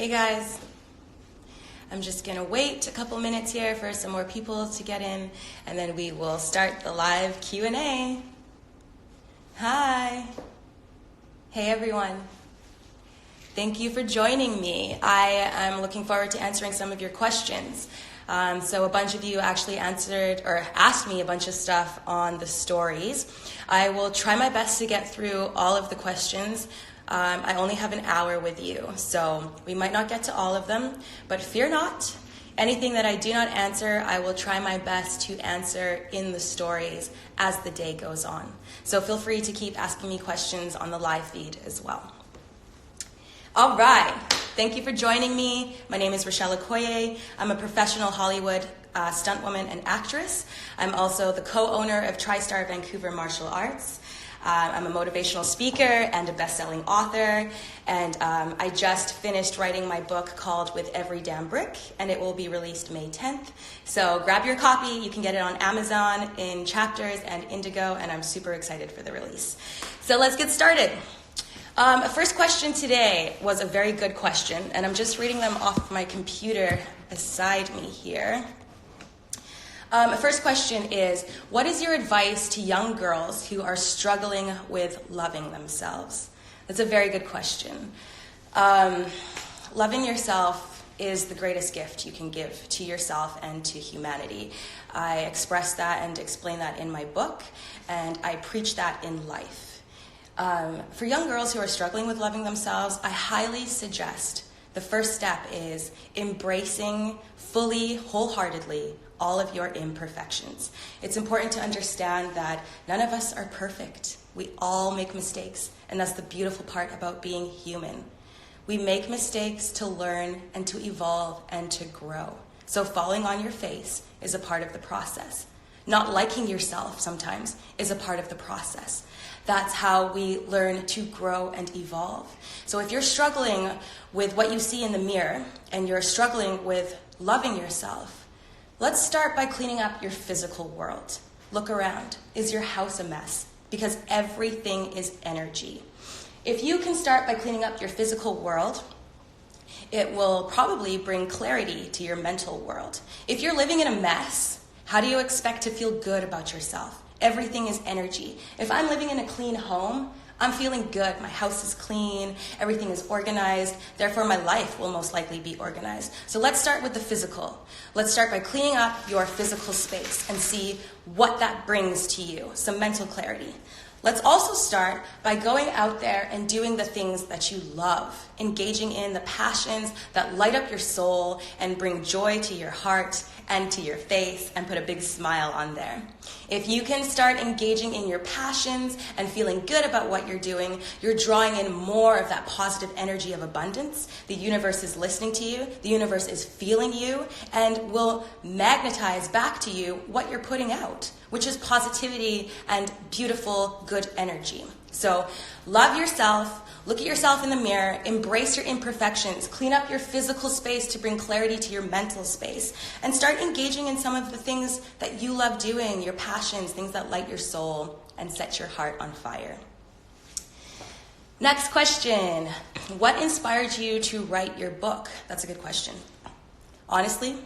Hey guys, I'm just gonna wait a couple minutes here for some more people to get in, and then we will start the live Q&A. Hi. Hey everyone. Thank you for joining me. I am looking forward to answering some of your questions. So a bunch of you actually answered or asked me a bunch of stuff on the stories. I will try my best to get through all of the questions. I only have an hour with you, so we might not get to all of them, but fear not. Anything that I do not answer, I will try my best to answer in the stories as the day goes on. So feel free to keep asking me questions on the live feed as well. All right, thank you for joining me. My name is Rochelle Okoye. I'm a professional Hollywood stunt woman and actress. I'm also the co-owner of TriStar Vancouver Martial Arts. I'm a motivational speaker and a best-selling author, and I just finished writing my book called With Every Damn Brick, and it will be released May 10th. So grab your copy. You can get it on Amazon in chapters and Indigo, and I'm super excited for the release. So let's get started. First question today was a very good question, and I'm just reading them off my computer beside me here. First question is, what is your advice to young girls who are struggling with loving themselves? That's a very good question. Loving yourself is the greatest gift you can give to yourself and to humanity. I express that and explain that in my book, and I preach that in life. For young girls who are struggling with loving themselves, I highly suggest the first step is embracing fully, wholeheartedly, all of your imperfections. It's important to understand that none of us are perfect. We all make mistakes, and that's the beautiful part about being human. We make mistakes to learn and to evolve and to grow. So falling on your face is a part of the process. Not liking yourself sometimes is a part of the process. That's how we learn to grow and evolve. So if you're struggling with what you see in the mirror and you're struggling with loving yourself, let's start by cleaning up your physical world. Look around. Is your house a mess? Because everything is energy. If you can start by cleaning up your physical world, it will probably bring clarity to your mental world. If you're living in a mess, how do you expect to feel good about yourself? Everything is energy. If I'm living in a clean home, I'm feeling good. My house is clean, everything is organized, therefore my life will most likely be organized. So let's start with the physical. Let's start by cleaning up your physical space and see what that brings to you, some mental clarity. Let's also start by going out there and doing the things that you love, engaging in the passions that light up your soul and bring joy to your heart and to your face and put a big smile on there. If you can start engaging in your passions and feeling good about what you're doing, you're drawing in more of that positive energy of abundance. The universe is listening to you, the universe is feeling you, and will magnetize back to you what you're putting out, which is positivity and beautiful, good energy. So love yourself, look at yourself in the mirror, embrace your imperfections, clean up your physical space to bring clarity to your mental space, and start engaging in some of the things that you love doing, your passions, things that light your soul and set your heart on fire. Next question. What inspired you to write your book? That's a good question. Honestly,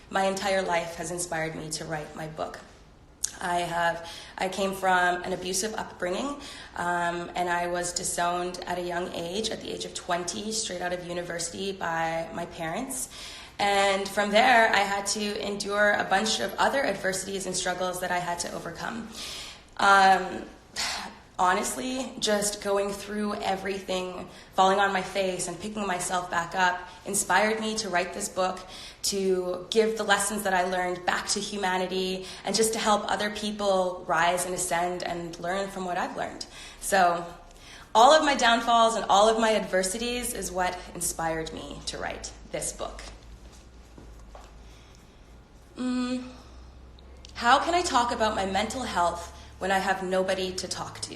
my entire life has inspired me to write my book. I came from an abusive upbringing, and I was disowned at a young age, at the age of 20, straight out of university by my parents. And from there, I had to endure a bunch of other adversities and struggles that I had to overcome. Honestly, just going through everything, falling on my face and picking myself back up, inspired me to write this book, to give the lessons that I learned back to humanity, and just to help other people rise and ascend and learn from what I've learned. So all of my downfalls and all of my adversities is what inspired me to write this book. How can I talk about my mental health when I have nobody to talk to?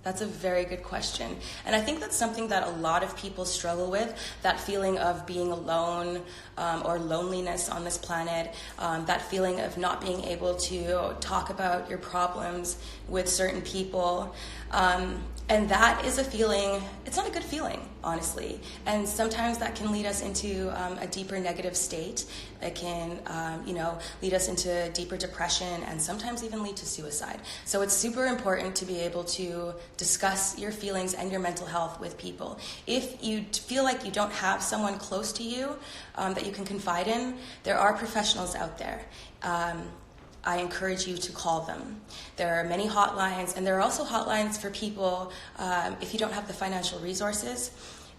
That's a very good question. And I think that's something that a lot of people struggle with, that feeling of being alone or loneliness on this planet, that feeling of not being able to talk about your problems with certain people. And that is a feeling, it's not a good feeling, honestly. And sometimes that can lead us into a deeper negative state. It can, lead us into deeper depression and sometimes even lead to suicide. So it's super important to be able to discuss your feelings and your mental health with people. If you feel like you don't have someone close to you that you can confide in, there are professionals out there. I encourage you to call them. There are many hotlines, and there are also hotlines for people if you don't have the financial resources.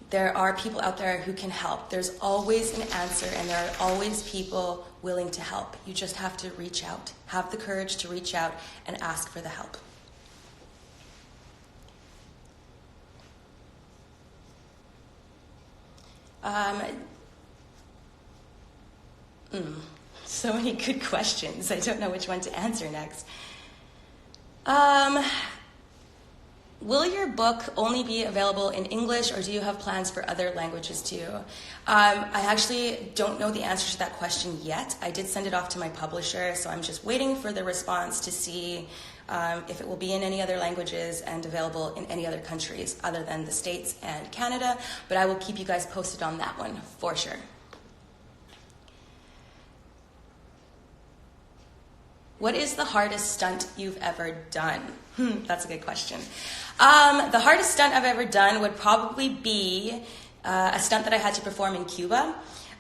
There are people out there who can help. There's always an answer, and there are always people willing to help. You just have to reach out. Have the courage to reach out and ask for the help. So many good questions. I don't know which one to answer next. Will your book only be available in English, or do you have plans for other languages too? I actually don't know the answer to that question yet. I did send it off to my publisher, so I'm just waiting for the response to see if it will be in any other languages and available in any other countries other than the States and Canada, but I will keep you guys posted on that one for sure. What is the hardest stunt you've ever done? That's a good question. The hardest stunt I've ever done would probably be a stunt that I had to perform in Cuba.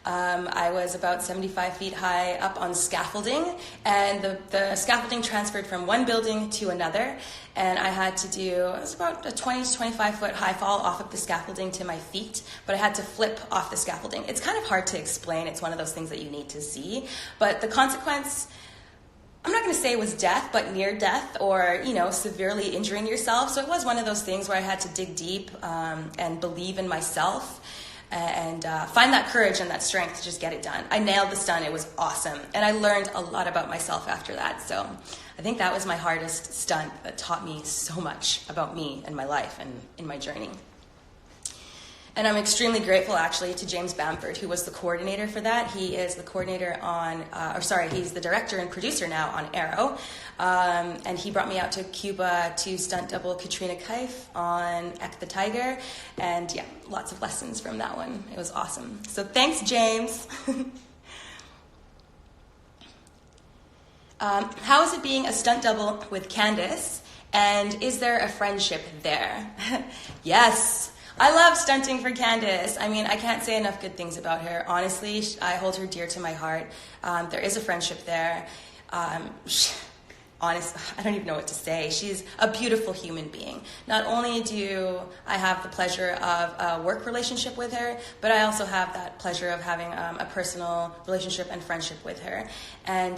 I was about 75 feet high up on scaffolding, and the scaffolding transferred from one building to another, and I had to do, it was about a 20 to 25 foot high fall off of the scaffolding to my feet, but I had to flip off the scaffolding. It's kind of hard to explain. It's one of those things that you need to see, but the consequence, I'm not going to say it was death, but near death or, severely injuring yourself. So it was one of those things where I had to dig deep and believe in myself and find that courage and that strength to just get it done. I nailed the stunt. It was awesome. And I learned a lot about myself after that. So I think that was my hardest stunt that taught me so much about me and my life and in my journey. And I'm extremely grateful, actually, to James Bamford, who was the coordinator for that. He is the coordinator on, he's the director and producer now on Arrow. And he brought me out to Cuba to stunt double Katrina Kaif on Ek the Tiger. And yeah, lots of lessons from that one. It was awesome. So thanks, James. How is it being a stunt double with Candace? And is there a friendship there? Yes. I love stunting for Candace. I mean, I can't say enough good things about her. Honestly, I hold her dear to my heart. There is a friendship there. Honestly, I don't even know what to say. She's a beautiful human being. Not only do I have the pleasure of a work relationship with her, but I also have that pleasure of having a personal relationship and friendship with her. And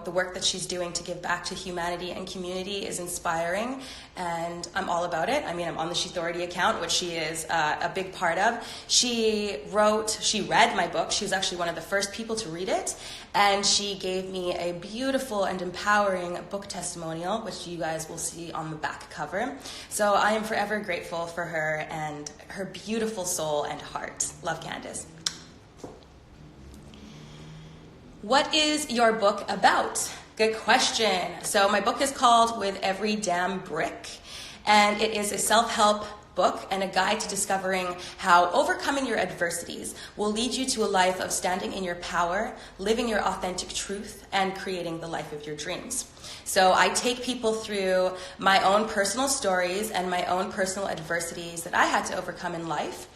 the work that she's doing to give back to humanity and community is inspiring, and I'm all about it. I mean, I'm on the Thority account, which she is a big part of. She read my book. She was actually one of the first people to read it, and she gave me a beautiful and empowering book testimonial, which you guys will see on the back cover. So I am forever grateful for her and her beautiful soul and heart. Love, Candace. What is your book about? Good question. So my book is called With Every Damn Brick, and it is a self-help book and a guide to discovering how overcoming your adversities will lead you to a life of standing in your power, living your authentic truth, and creating the life of your dreams. So I take people through my own personal stories and my own personal adversities that I had to overcome in life.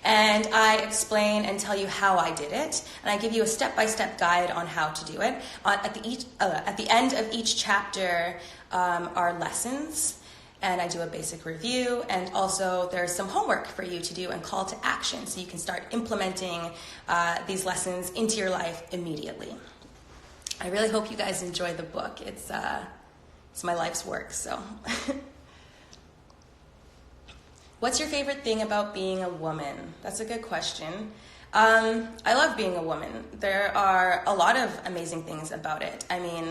And I explain and tell you how I did it, and I give you a step-by-step guide on how to do it. At the end of each chapter are lessons, and I do a basic review, and also there's some homework for you to do and call to action, so you can start implementing these lessons into your life immediately. I really hope you guys enjoy the book. It's my life's work, so... What's your favorite thing about being a woman? That's a good question. I love being a woman. There are a lot of amazing things about it. I mean,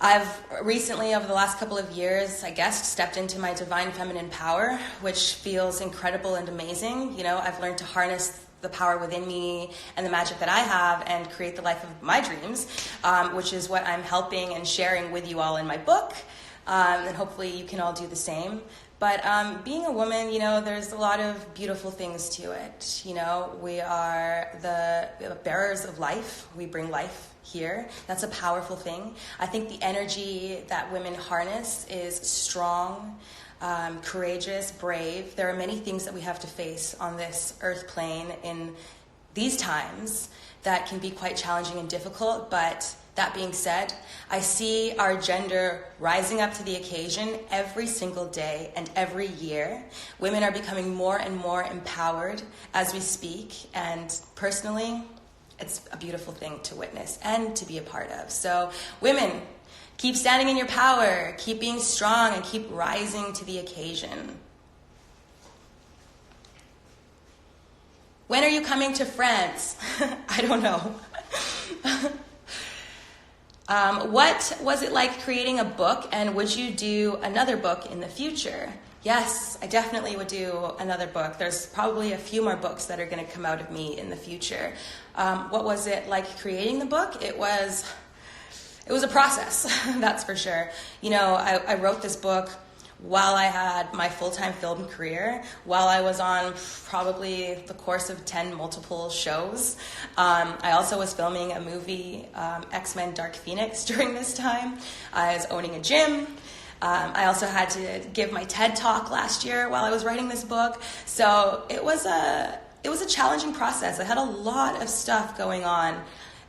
I've recently, over the last couple of years, I guess, stepped into my divine feminine power, which feels incredible and amazing. You know, I've learned to harness the power within me and the magic that I have and create the life of my dreams, which is what I'm helping and sharing with you all in my book. And hopefully you can all do the same. But being a woman, you know, there's a lot of beautiful things to it. You know, we are the bearers of life. We bring life here. That's a powerful thing. I think the energy that women harness is strong, courageous, brave. There are many things that we have to face on this earth plane in these times that can be quite challenging and difficult, but that being said, I see our gender rising up to the occasion every single day and every year. Women are becoming more and more empowered as we speak, and personally, it's a beautiful thing to witness and to be a part of. So, women, keep standing in your power, keep being strong, and keep rising to the occasion. When are you coming to France? I don't know. What was it like creating a book, and would you do another book in the future? Yes, I definitely would do another book. There's probably a few more books that are going to come out of me in the future. What was it like creating the book? It was a process, that's for sure. You know, I wrote this book while I had my full-time film career, while I was on probably the course of 10 multiple shows. I also was filming a movie, X-Men Dark Phoenix, during this time. I was owning a gym. I also had to give my TED Talk last year while I was writing this book. So it was a challenging process. I had a lot of stuff going on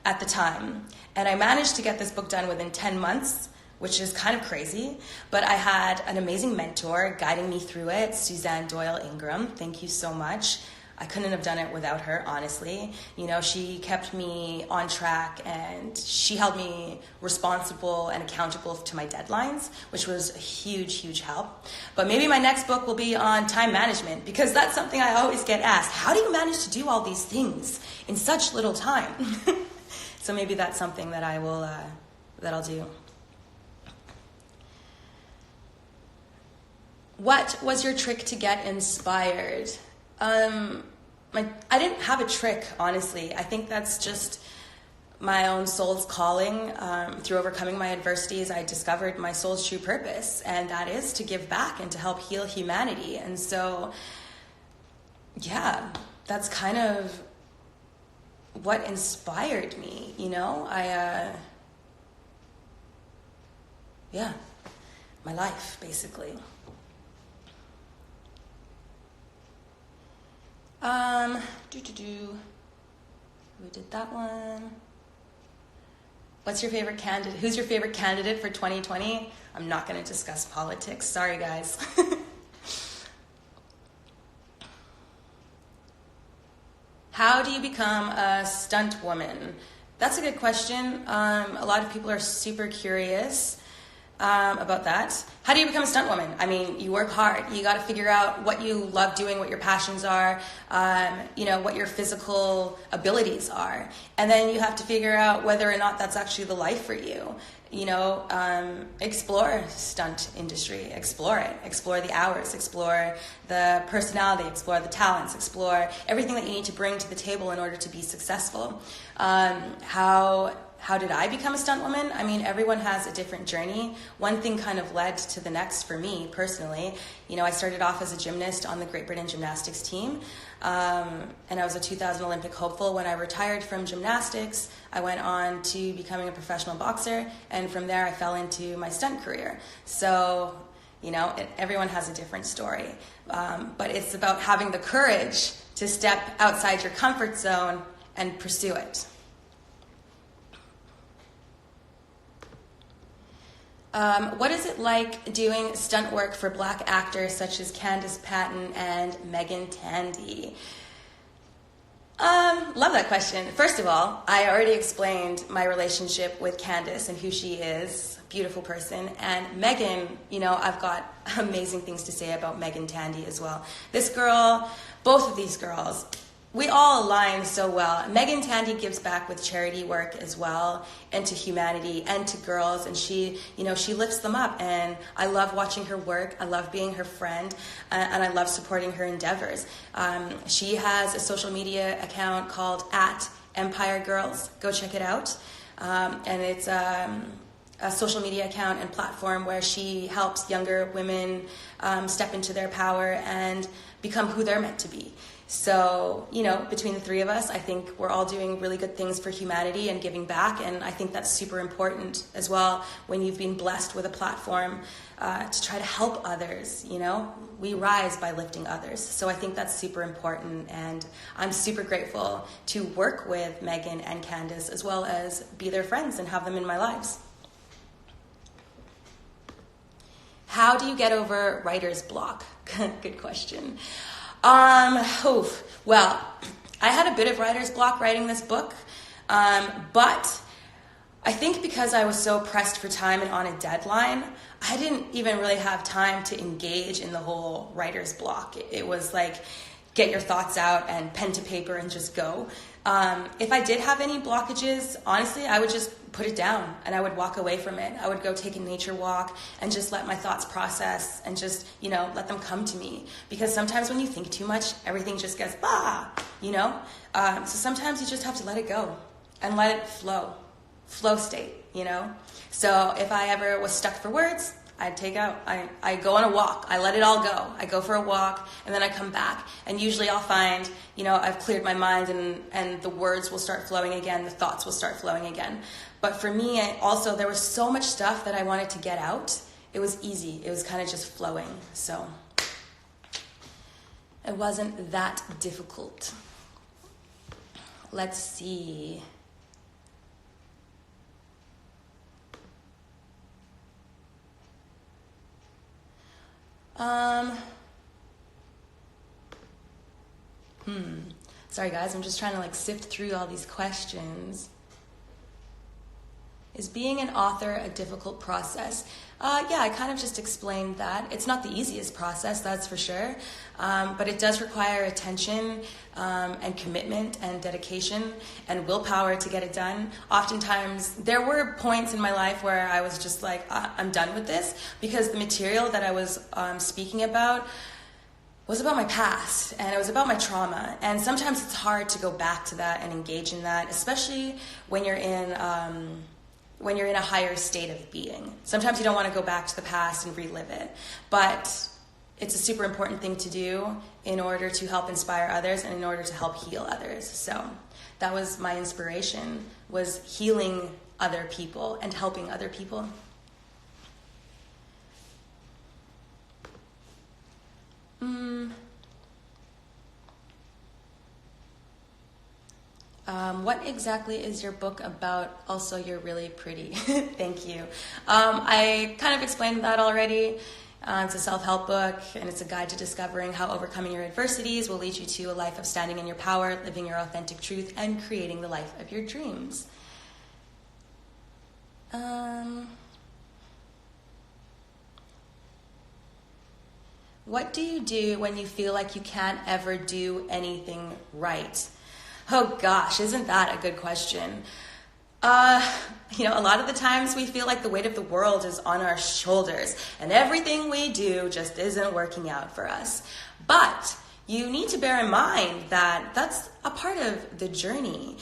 at the time. And I managed to get this book done within 10 months, which is kind of crazy, but I had an amazing mentor guiding me through it, Suzanne Doyle Ingram. Thank you so much. I couldn't have done it without her, honestly. You know, she kept me on track and she held me responsible and accountable to my deadlines, which was a huge, huge help. But maybe my next book will be on time management, because that's something I always get asked. How do you manage to do all these things in such little time? So maybe that's something that I'll do. What was your trick to get inspired? I didn't have a trick, honestly. I think that's just my own soul's calling. Through overcoming my adversities, I discovered my soul's true purpose, and that is to give back and to help heal humanity. And so, yeah, that's kind of what inspired me, you know? My life, basically. We did that one. What's your favorite candidate? Who's your favorite candidate for 2020? I'm not going to discuss politics. Sorry, guys. How do you become a stunt woman? That's a good question. A lot of people are super curious about that. How do you become a stunt woman? I mean, you work hard. You got to figure out what you love doing, what your passions are, what your physical abilities are. And then you have to figure out whether or not that's actually the life for you. You know, explore stunt industry, explore it, explore the hours, explore the personality, explore the talents, explore everything that you need to bring to the table in order to be successful. How did I become a stunt woman? I mean, everyone has a different journey. One thing kind of led to the next for me personally. You know, I started off as a gymnast on the Great Britain gymnastics team. And I was a 2000 Olympic hopeful. When I retired from gymnastics, I went on to becoming a professional boxer. And from there, I fell into my stunt career. So, you know, everyone has a different story. But it's about having the courage to step outside your comfort zone and pursue it. What is it like doing stunt work for Black actors such as Candice Patton and Megan Tandy? Love that question. First of all, I already explained my relationship with Candice and who she is. Beautiful person. And Megan, you know, I've got amazing things to say about Megan Tandy as well. This girl, both of these girls, we all align so well. Megan Tandy gives back with charity work as well, and to humanity and to girls, and she lifts them up, and I love watching her work. I love being her friend, and I love supporting her endeavors. She has a social media account called @EmpireGirls. Go check it out. And it's a social media account and platform where she helps younger women step into their power and become who they're meant to be. So, between the three of us, I think we're all doing really good things for humanity and giving back, and I think that's super important as well when you've been blessed with a platform to try to help others. We rise by lifting others. So I think that's super important, and I'm super grateful to work with Megan and Candace as well as be their friends and have them in my lives. How do you get over writer's block? Good question. Well, I had a bit of writer's block writing this book, but I think because I was so pressed for time and on a deadline, I didn't even really have time to engage in the whole writer's block. It was like, get your thoughts out and pen to paper and just go. If I did have any blockages, honestly, I would just put it down and I would walk away from it. I would go take a nature walk and just let my thoughts process and just, let them come to me. Because sometimes when you think too much, everything just gets, So sometimes you just have to let it go and let it flow. Flow state, So if I ever was stuck for words, I go on a walk. I let it all go. I go for a walk and then I come back. And usually I'll find, I've cleared my mind and the words will start flowing again. The thoughts will start flowing again. But for me, there was so much stuff that I wanted to get out. It was easy. It was kind of just flowing. So it wasn't that difficult. Let's see. Sorry guys, I'm just trying to sift through all these questions. Is being an author a difficult process? Yeah, I kind of just explained that. It's not the easiest process, that's for sure. But it does require attention and commitment and dedication and willpower to get it done. Oftentimes, there were points in my life where I was just like, I'm done with this, because the material that I was speaking about was about my past and it was about my trauma. And sometimes it's hard to go back to that and engage in that, especially when you're in a higher state of being. Sometimes you don't want to go back to the past and relive it, but it's a super important thing to do in order to help inspire others and in order to help heal others. So that was my inspiration, was healing other people and helping other people. What exactly is your book about? Also, you're really pretty. Thank you. I kind of explained that already. It's a self-help book, and it's a guide to discovering how overcoming your adversities will lead you to a life of standing in your power, living your authentic truth, and creating the life of your dreams. What do you do when you feel like you can't ever do anything right? Oh gosh, isn't that a good question? A lot of the times we feel like the weight of the world is on our shoulders and everything we do just isn't working out for us. But you need to bear in mind that that's a part of the journey.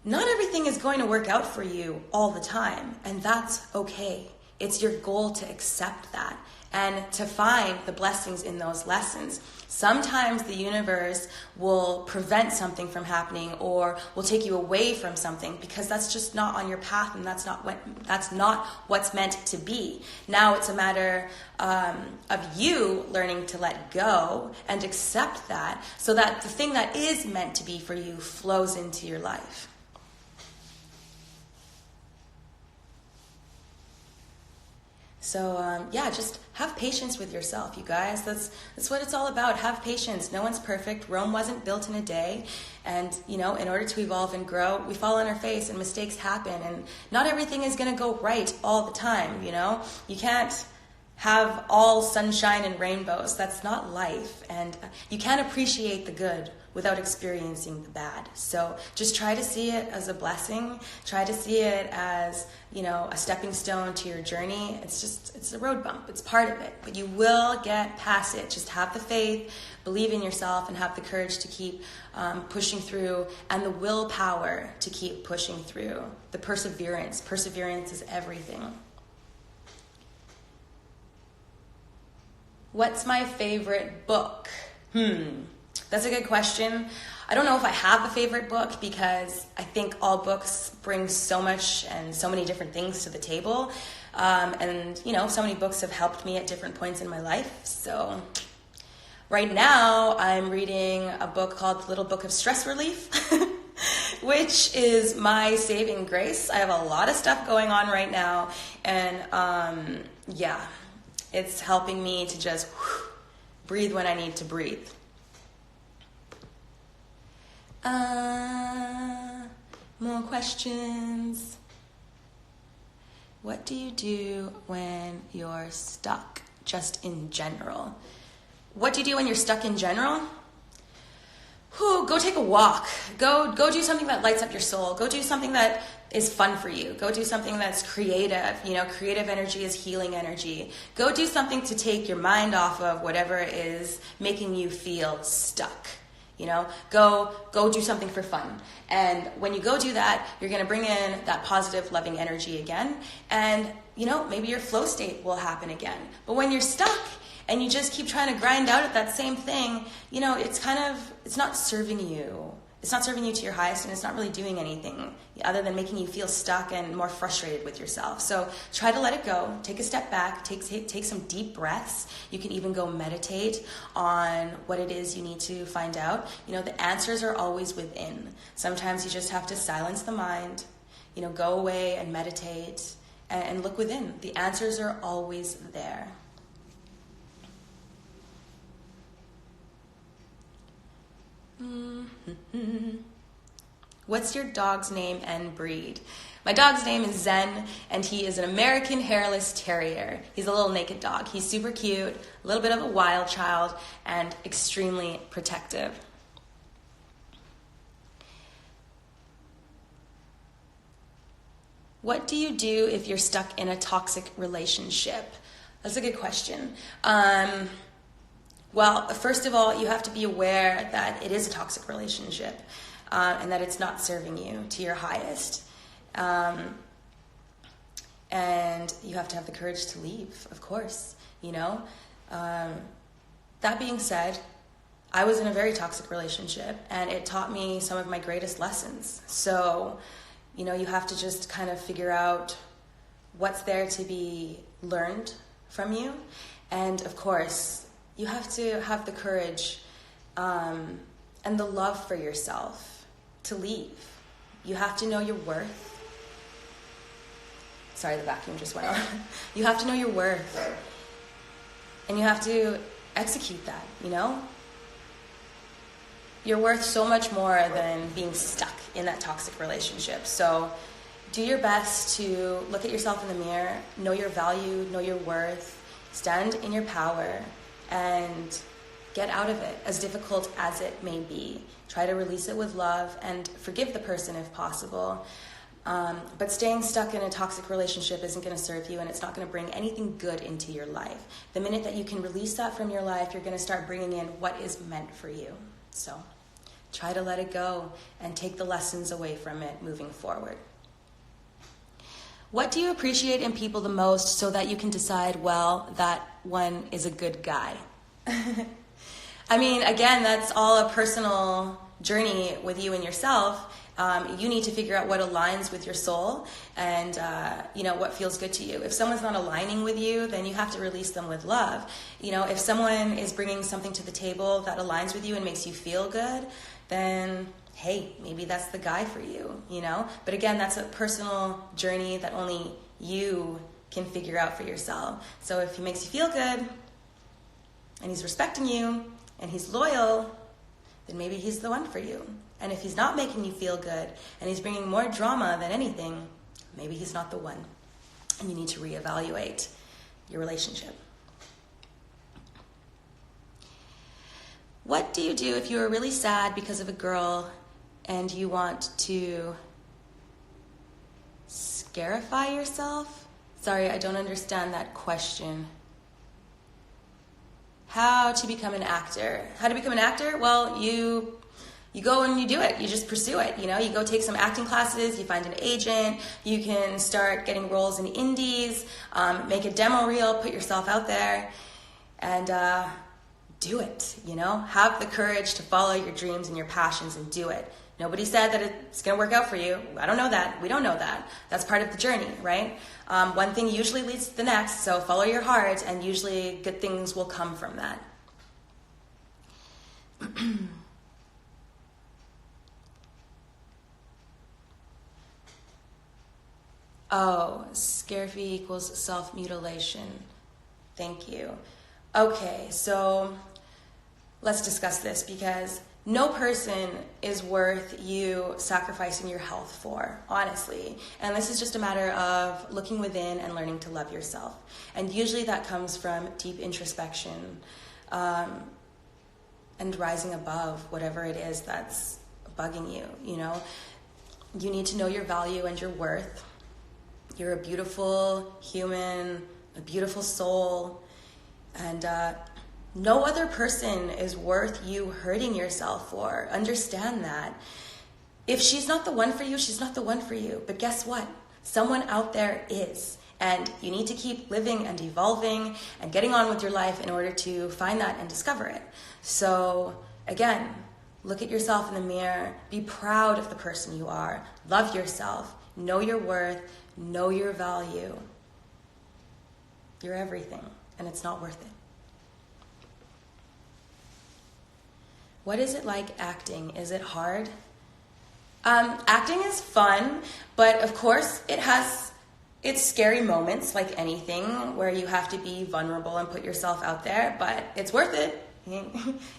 Not everything is going to work out for you all the time, and that's okay. It's your goal to accept that and to find the blessings in those lessons. Sometimes the universe will prevent something from happening or will take you away from something because that's just not on your path and that's not what's meant to be. Now it's a matter of you learning to let go and accept that so that the thing that is meant to be for you flows into your life. So just have patience with yourself, you guys. That's what it's all about. Have patience. No one's perfect. Rome wasn't built in a day. And, in order to evolve and grow, we fall on our face and mistakes happen. And not everything is going to go right all the time, You can't have all sunshine and rainbows. That's not life. And you can't appreciate the good without experiencing the bad. So just try to see it as a blessing. Try to see it as, a stepping stone to your journey. It's a road bump. It's part of it. But you will get past it. Just have the faith, believe in yourself, and have the courage to keep pushing through, and the willpower to keep pushing through. The perseverance. Perseverance is everything. What's my favorite book? That's a good question. I don't know if I have a favorite book, because I think all books bring so much and so many different things to the table. And so many books have helped me at different points in my life. So right now I'm reading a book called The Little Book of Stress Relief, which is my saving grace. I have a lot of stuff going on right now. And it's helping me to just breathe when I need to breathe. More questions. What do you do when you're stuck, just in general? What do you do when you're stuck in general? Go take a walk. Go do something that lights up your soul. Go do something that is fun for you. Go do something that's creative. Creative energy is healing energy. Go do something to take your mind off of whatever is making you feel stuck. Go do something for fun. And when you go do that, you're going to bring in that positive, loving energy again. And, maybe your flow state will happen again. But when you're stuck and you just keep trying to grind out at that same thing, it's not serving you. It's not serving you to your highest, and it's not really doing anything other than making you feel stuck and more frustrated with yourself. So try to let it go. Take a step back. Take some deep breaths. You can even go meditate on what it is you need to find out. The answers are always within. Sometimes you just have to silence the mind, go away and meditate and look within. The answers are always there. What's your dog's name and breed? My dog's name is Zen, and he is an American hairless terrier. He's a little naked dog. He's super cute, a little bit of a wild child, and extremely protective. What do you do if you're stuck in a toxic relationship? That's a good question. Well, first of all, you have to be aware that it is a toxic relationship, and that it's not serving you to your highest. And you have to have the courage to leave, of course, That being said, I was in a very toxic relationship, and it taught me some of my greatest lessons. So, you have to just kind of figure out what's there to be learned from you. And of course, you have to have the courage and the love for yourself to leave. You have to know your worth. Sorry, the vacuum just went on. You have to know your worth. And you have to execute that, You're worth so much more than being stuck in that toxic relationship. So do your best to look at yourself in the mirror, know your value, know your worth, stand in your power, and get out of it, as difficult as it may be. Try to release it with love and forgive the person if possible. But staying stuck in a toxic relationship isn't going to serve you, and it's not going to bring anything good into your life. The minute that you can release that from your life, you're going to start bringing in what is meant for you. So try to let it go and take the lessons away from it moving forward. What do you appreciate in people the most so that you can decide, well, that one is a good guy? I mean, again, that's all a personal journey with you and yourself. You need to figure out what aligns with your soul and, what feels good to you. If someone's not aligning with you, then you have to release them with love. If someone is bringing something to the table that aligns with you and makes you feel good, then hey, maybe that's the guy for you, But again, that's a personal journey that only you can figure out for yourself. So if he makes you feel good and he's respecting you and he's loyal, then maybe he's the one for you. And if he's not making you feel good and he's bringing more drama than anything, maybe he's not the one. And you need to reevaluate your relationship. What do you do if you are really sad because of a girl and you want to scarify yourself? Sorry, I don't understand that question. How to become an actor. How to become an actor? Well, you go and you do it. You just pursue it. You know, you go take some acting classes, you find an agent, you can start getting roles in indies, make a demo reel, put yourself out there, and do it, you know? Have the courage to follow your dreams and your passions and do it. Nobody said that it's going to work out for you. I don't know that. We don't know that. That's part of the journey, right? One thing usually leads to the next, so follow your heart, and usually good things will come from that. Oh, scurvy equals self-mutilation. Thank you. Okay, so let's discuss this, because no person is worth you sacrificing your health for, honestly. And this is just a matter of looking within and learning to love yourself. And usually that comes from deep introspection and rising above whatever it is that's bugging you, you know? You need to know your value and your worth. You're a beautiful human, a beautiful soul, and no other person is worth you hurting yourself for. Understand that. If she's not the one for you, she's not the one for you. But guess what? Someone out there is. And you need to keep living and evolving and getting on with your life in order to find that and discover it. So again, look at yourself in the mirror. Be proud of the person you are. Love yourself. Know your worth. Know your value. You're everything, and it's not worth it. What is it like acting? Is it hard? Acting is fun, but of course it has its scary moments, like anything, where you have to be vulnerable and put yourself out there, but it's worth it.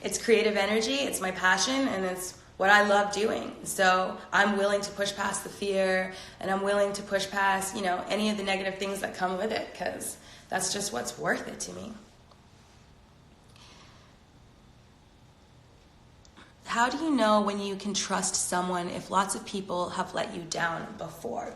It's creative energy, it's my passion, and it's what I love doing. So I'm willing to push past the fear, and I'm willing to push past, you know, any of the negative things that come with it, because that's just what's worth it to me. How do you know when you can trust someone if lots of people have let you down before?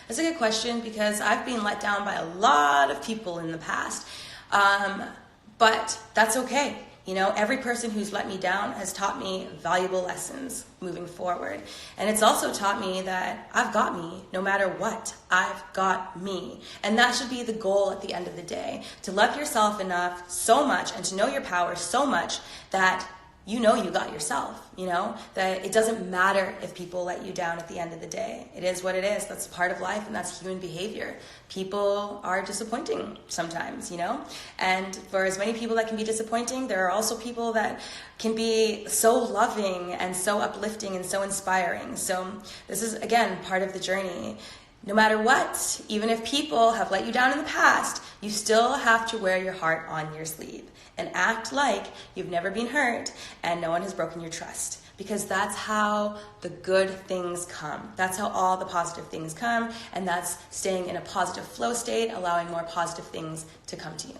That's a good question, because I've been let down by a lot of people in the past, but that's okay. You know, every person who's let me down has taught me valuable lessons moving forward. And it's also taught me that I've got me no matter what. I've got me. And that should be the goal at the end of the day, to love yourself enough so much and to know your power so much that you know you got yourself, you know, that it doesn't matter if people let you down at the end of the day. It is what it is. That's part of life, and that's human behavior. People are disappointing sometimes, you know, and for as many people that can be disappointing, there are also people that can be so loving and so uplifting and so inspiring. So this is, again, part of the journey. No matter what, even if people have let you down in the past, you still have to wear your heart on your sleeve and act like you've never been hurt and no one has broken your trust. Because that's how the good things come. That's how all the positive things come, and that's staying in a positive flow state, allowing more positive things to come to you.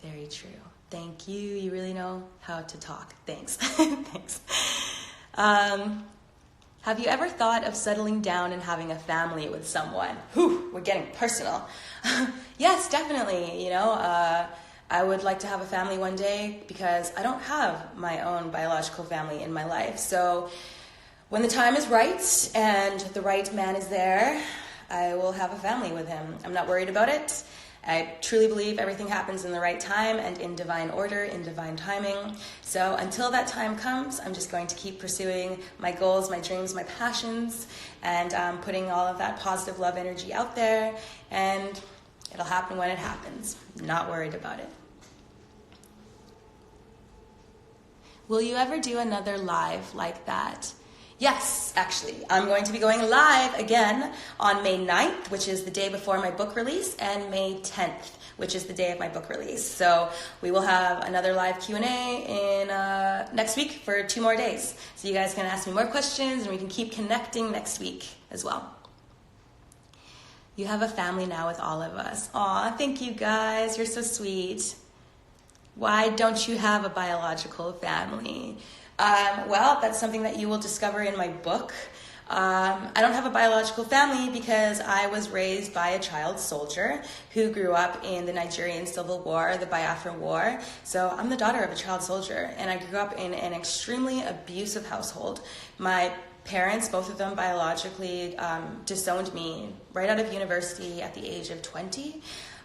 Very true. Thank you. You really know how to talk. Thanks. Thanks. Have you ever thought of settling down and having a family with someone? Whew, we're getting personal. Yes, definitely. You know, I would like to have a family one day because I don't have my own biological family in my life. So when the time is right and the right man is there, I will have a family with him. I'm not worried about it. I truly believe everything happens in the right time and in divine order, in divine timing. So until that time comes, I'm just going to keep pursuing my goals, my dreams, my passions, and putting all of that positive love energy out there, and it'll happen when it happens. Not worried about it. Will you ever do another live like that? Yes, actually, I'm going to be going live again on May 9th, which is the day before my book release, and May 10th, which is the day of my book release. So we will have another live Q&A in next week for 2 more days. So you guys can ask me more questions, and we can keep connecting next week as well. You have a family now with all of us. Aw, thank you guys. You're so sweet. Why don't you have a biological family? Well, that's something that you will discover in my book. I don't have a biological family because I was raised by a child soldier who grew up in the Nigerian Civil War, the Biafra War. So I'm the daughter of a child soldier, and I grew up in an extremely abusive household. My parents, both of them biologically, disowned me right out of university at the age of 20.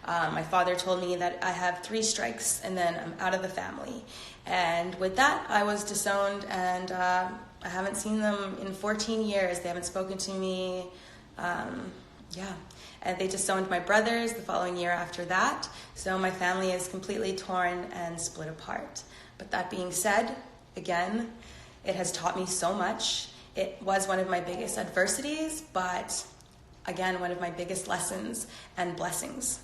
My father told me that I have 3 strikes and then I'm out of the family. And with that, I was disowned, and I haven't seen them in 14 years. They haven't spoken to me. And they disowned my brothers the following year after that. So my family is completely torn and split apart. But that being said, again, it has taught me so much. It was one of my biggest adversities, but again, one of my biggest lessons and blessings.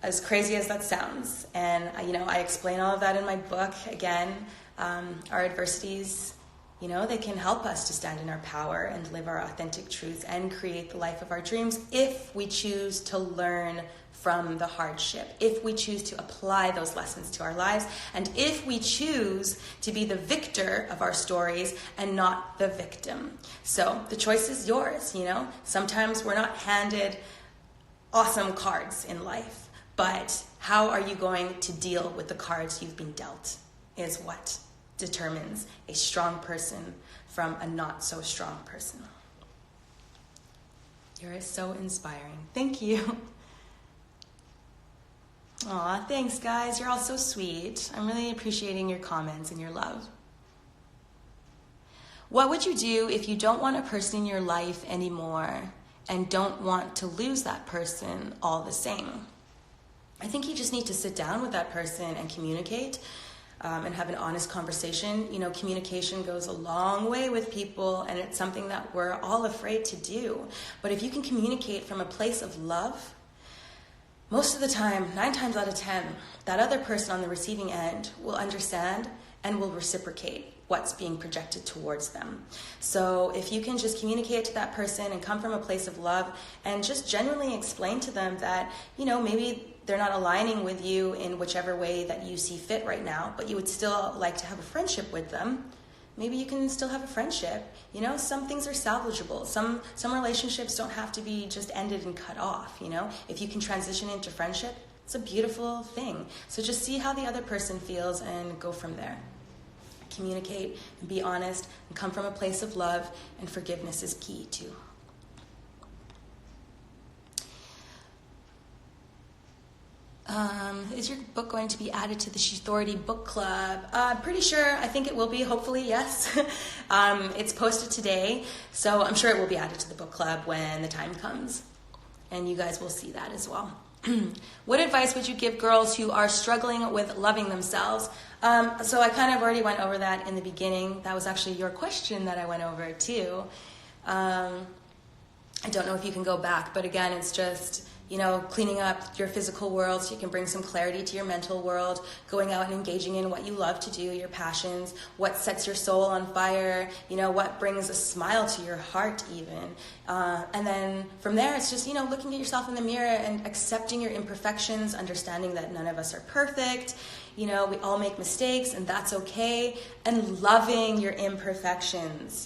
As crazy as that sounds. And, I explain all of that in my book. Again, our adversities, they can help us to stand in our power and live our authentic truths and create the life of our dreams if we choose to learn from the hardship, if we choose to apply those lessons to our lives, and if we choose to be the victor of our stories and not the victim. So the choice is yours, Sometimes we're not handed awesome cards in life, but how are you going to deal with the cards you've been dealt is what determines a strong person from a not so strong person. You're so inspiring. Thank you. Aw, thanks guys. You're all so sweet. I'm really appreciating your comments and your love. What would you do if you don't want a person in your life anymore and don't want to lose that person all the same? I think you just need to sit down with that person and communicate and have an honest conversation. Communication goes a long way with people, and it's something that we're all afraid to do. But if you can communicate from a place of love, most of the time, 9 times out of 10, that other person on the receiving end will understand and will reciprocate what's being projected towards them. So if you can just communicate to that person and come from a place of love and just genuinely explain to them that, maybe they're not aligning with you in whichever way that you see fit right now, but you would still like to have a friendship with them, maybe you can still have a friendship. Some things are salvageable. Some relationships don't have to be just ended and cut off, If you can transition into friendship, it's a beautiful thing. So just see how the other person feels and go from there. Communicate and be honest and come from a place of love, and forgiveness is key too. Is your book going to be added to the Thority book club? Pretty sure. I think it will be. Hopefully, yes. It's posted today, so I'm sure it will be added to the book club when the time comes. And you guys will see that as well. What advice would you give girls who are struggling with loving themselves? So I kind of already went over that in the beginning. That was actually your question that I went over too. I don't know if you can go back, but again, it's just, cleaning up your physical world so you can bring some clarity to your mental world, going out and engaging in what you love to do, your passions, what sets your soul on fire, what brings a smile to your heart even. And then from there, it's just, looking at yourself in the mirror and accepting your imperfections, understanding that none of us are perfect. We all make mistakes, and that's okay. And loving your imperfections,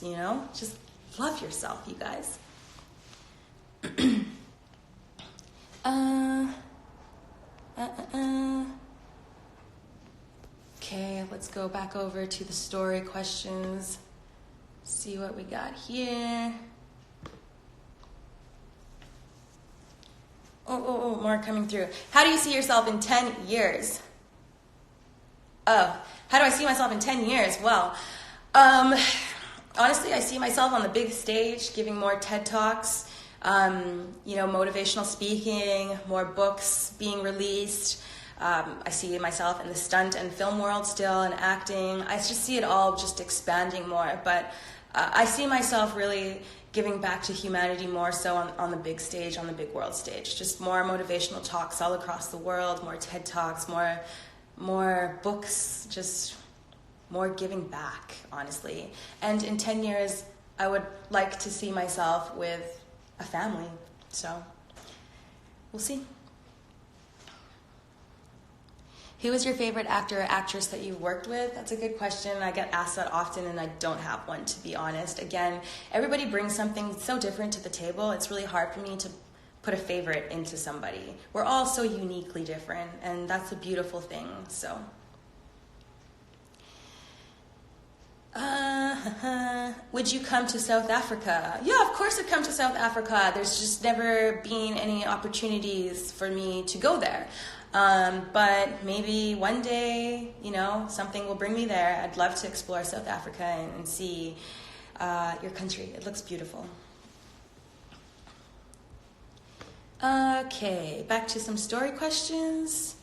just love yourself, you guys. Okay, let's go back over to the story questions. See what we got here. More coming through. How do you see yourself in 10 years? How do I see myself in 10 years? Well, honestly, I see myself on the big stage, giving more TED Talks, motivational speaking, more books being released. I see myself in the stunt and film world still, and acting. I just see it all just expanding more. But I see myself really giving back to humanity more so on the big stage, on the big world stage. Just more motivational talks all across the world, more TED Talks, more books, just more giving back, honestly. And in 10 years, I would like to see myself with a family. So we'll see. Who is your favorite actor or actress that you've worked with? That's a good question. I get asked that often, and I don't have one, to be honest. Again, everybody brings something so different to the table. It's really hard for me to put a favorite into somebody. We're all so uniquely different, and that's a beautiful thing. So, would you come to South Africa? Yeah, of course I'd come to South Africa. There's just never been any opportunities for me to go there. But maybe one day, something will bring me there. I'd love to explore South Africa and see your country. It looks beautiful. Okay, back to some story questions.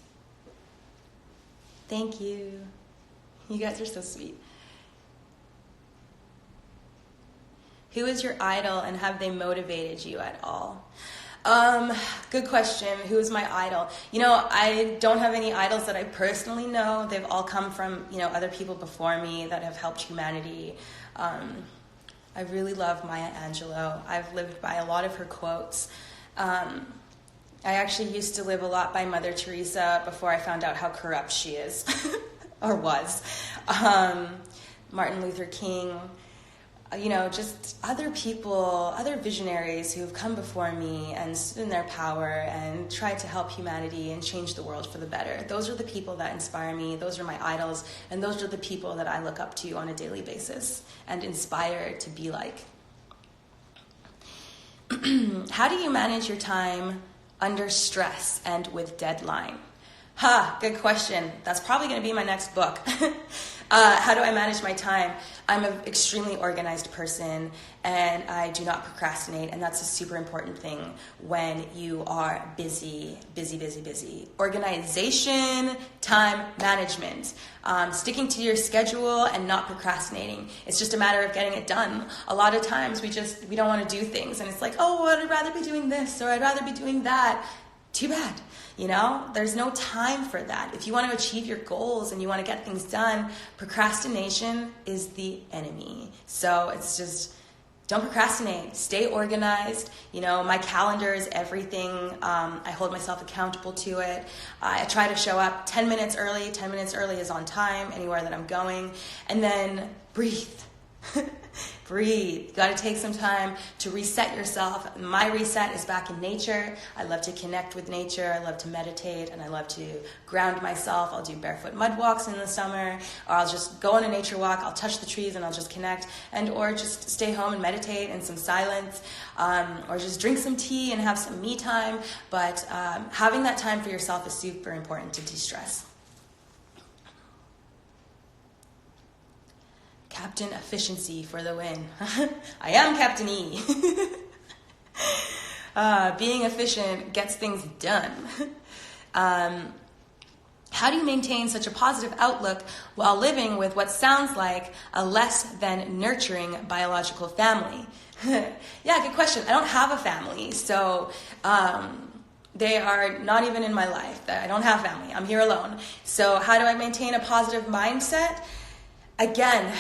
Thank you. You guys are so sweet. Who is your idol and have they motivated you at all? Good question. Who is my idol? I don't have any idols that I personally know. They've all come from, other people before me that have helped humanity. I really love Maya Angelou. I've lived by a lot of her quotes. I actually used to live a lot by Mother Teresa before I found out how corrupt she is, or was. Martin Luther King. Just other people, other visionaries who have come before me and stood in their power and tried to help humanity and change the world for the better. Those are the people that inspire me. Those are my idols. And those are the people that I look up to on a daily basis and inspire to be like. How do you manage your time under stress and with deadline? Good question. That's probably going to be my next book. How do I manage my time? I'm an extremely organized person, and I do not procrastinate, and that's a super important thing when you are busy. Organization, time management, sticking to your schedule and not procrastinating. It's just a matter of getting it done. A lot of times we don't want to do things, and it's like, I'd rather be doing this, or I'd rather be doing that. Too bad. There's no time for that. If you want to achieve your goals and you want to get things done, procrastination is the enemy. So it's just, don't procrastinate. Stay organized. My calendar is everything. I hold myself accountable to it. I try to show up 10 minutes early. 10 minutes early is on time anywhere that I'm going. And then breathe. Breathe. You got to take some time to reset yourself. My reset is back in nature. I love to connect with nature. I love to meditate, and I love to ground myself. I'll do barefoot mud walks in the summer, or I'll just go on a nature walk. I'll touch the trees and I'll just connect, or just stay home and meditate in some silence, or just drink some tea and have some me time. But having that time for yourself is super important to de-stress. Captain Efficiency for the win. I am Captain E. Being efficient gets things done. How do you maintain such a positive outlook while living with what sounds like a less than nurturing biological family? Yeah, good question. I don't have a family, so they are not even in my life. I don't have family. I'm here alone. So how do I maintain a positive mindset? Again,